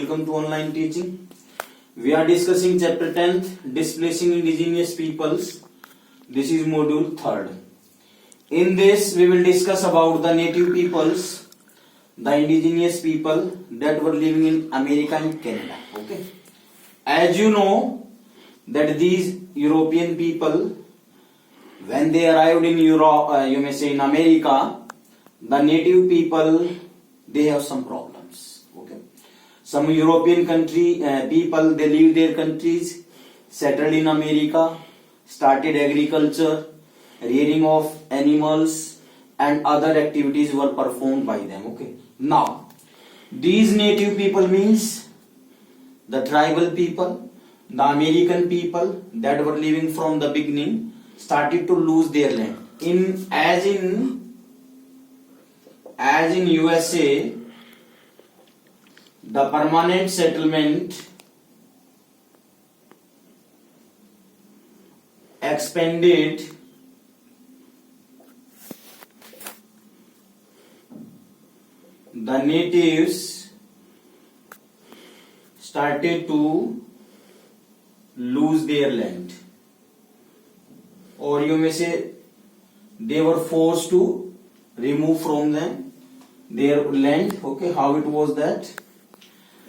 welcome to online teaching. We are discussing chapter 10th, displacing indigenous peoples. This is module 3rd. In this, we will discuss about the native peoples, the indigenous people that were living in America and Canada. Okay. As you know, that these European people, when they arrived in Europe, you may say in America, the native people, they have some problems. Okay. Some European people, they leave their countries, settled in America, started agriculture, rearing of animals, and other activities were performed by them. Okay. Now, these native people means the tribal people, the American people that were living from the beginning started to lose their land. As in USA, the permanent settlement expanded the natives started to lose their land, or you may say they were forced to remove from them their land. Okay, how it was that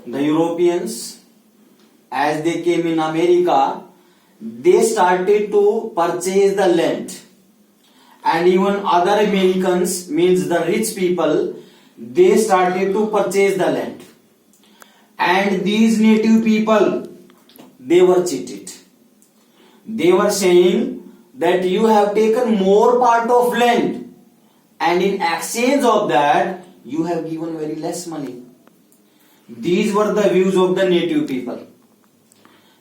the Europeans, as they came in America, they started to purchase the land, and even other Americans, means the rich people, they started to purchase the land, and these native people, they were cheated. They were saying that you have taken more part of land, and in exchange of that you have given very less money. These were the views of the native people.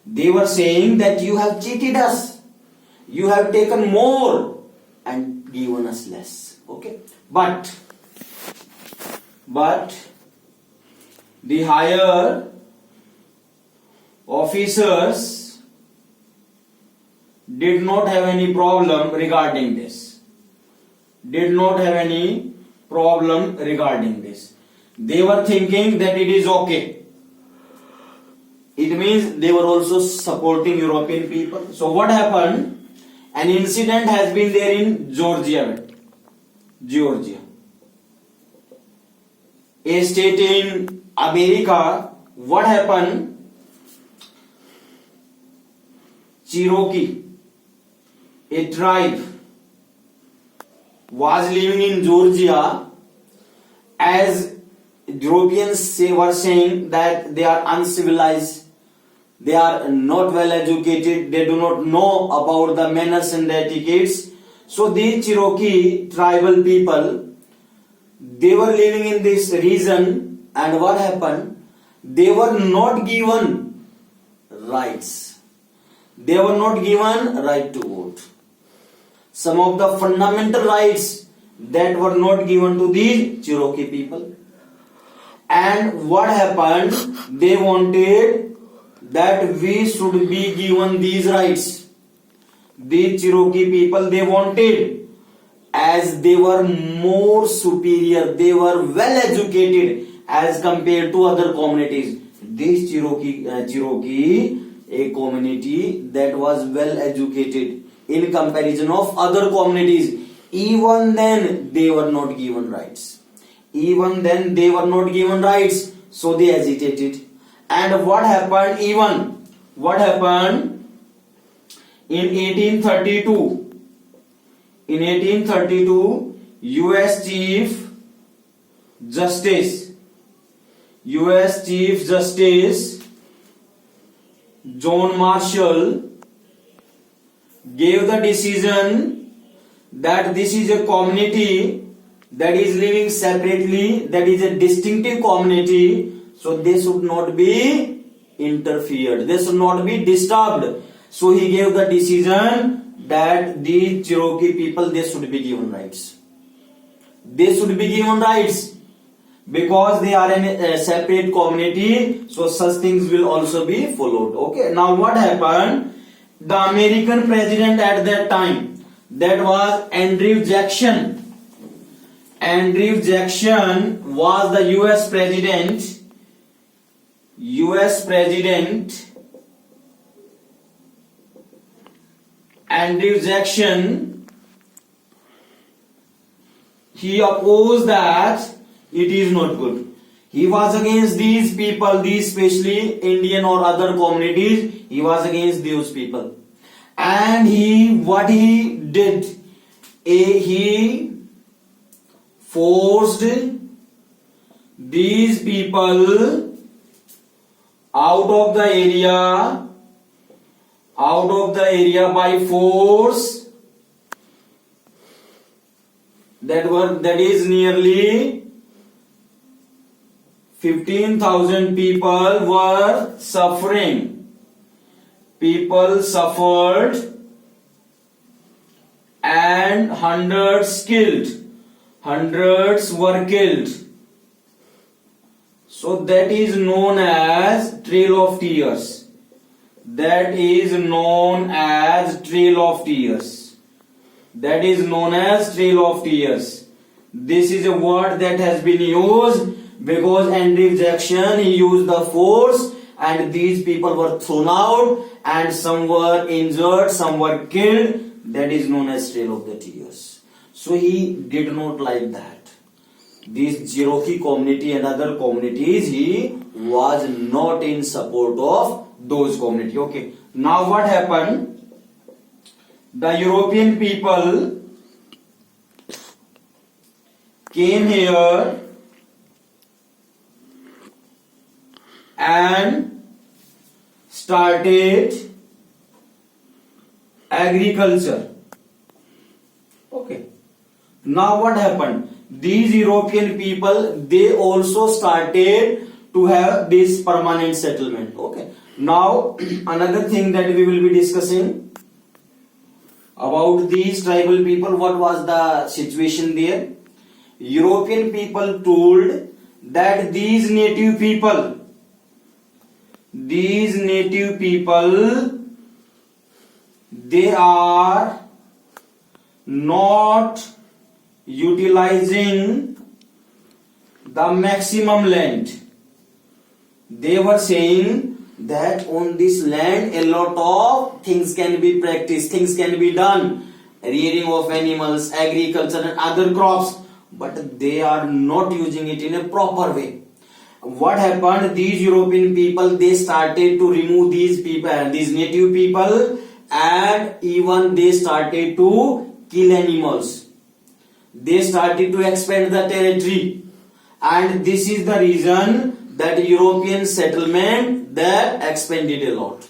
They were saying that you have cheated us, you have taken more and given us less. Okay, but the higher officers did not have any problem regarding this. They were thinking that it is okay. It means they were also supporting European people. So what happened? An incident has been there in Georgia, a state in America. What happened? Cherokee, a tribe, was living in Georgia. As Europeans were saying that they are uncivilized, they are not well educated, they do not know about the manners and the etiquettes. So these Cherokee tribal people, they were living in this region, and what happened? They were not given rights. They were not given right to vote. Some of the fundamental rights that were not given to these Cherokee people. And what happened? They wanted that we should be given these rights. These Cherokee people, they wanted, as they were more superior, they were well educated as compared to other communities. This Cherokee, a community that was well educated in comparison of other communities, even then they were not given rights. So they agitated. And what happened? In 1832, US Chief Justice John Marshall gave the decision that this is a community that is living separately, that is a distinctive community, so they should not be interfered, they should not be disturbed. So he gave the decision that the Cherokee people, they should be given rights. Because they are in a separate community, so such things will also be followed. Okay, now what happened? The American president at that time, that was Andrew Jackson. Andrew Jackson was the US president US President Andrew Jackson, he opposed that it is not good. He was against these people, these especially Indian or other communities. He was against those people. And what he did, he forced these people out of the area by force. That is nearly 15,000 people were suffering. People suffered and hundreds were killed. So that is known as Trail of Tears. That is known as Trail of Tears. That is known as Trail of Tears. This is a word that has been used because Andrew Jackson, he used the force and these people were thrown out and some were injured, some were killed. That is known as Trail of the Tears. So he did not like that. This Cherokee community and other communities, he was not in support of those communities. Okay. Now what happened? The European people came here and started agriculture. Okay. Now what happened? These European people, they also started to have this permanent settlement. Okay. Now another thing that we will be discussing about these tribal people, what was the situation there? European people told that these native people, they are not utilizing the maximum land. They were saying that on this land a lot of things can be practiced, things can be done, rearing of animals, agriculture and other crops, but they are not using it in a proper way. What happened? These European people, they started to remove these people, these native people, and even they started to kill animals. They started to expand the territory, and this is the reason that European settlement that expanded a lot.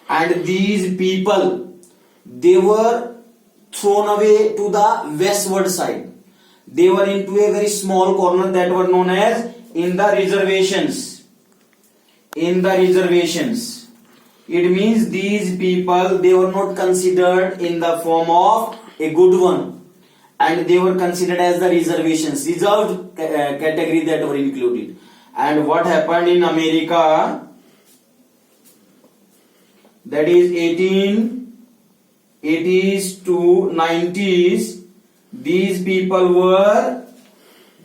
And these people, they were thrown away to the westward side. They were into a very small corner that were known as in the reservations. In the reservations. It means these people, they were not considered in the form of a good one, and they were considered as the reservations, reserved category that were included. And what happened in America, that is 1880s to 90s, these people were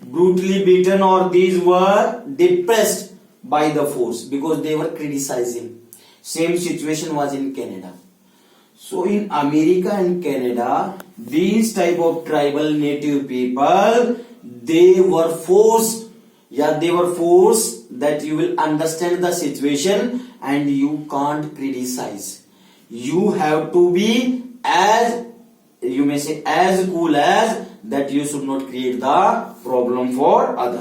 brutally beaten, or these were depressed by the force because they were criticizing. Same situation was in Canada. So in America and Canada, these type of tribal native people, they were forced, that you will understand the situation and you can't criticize. You have to be as, you may say, as cool as that. You should not create the problem for others.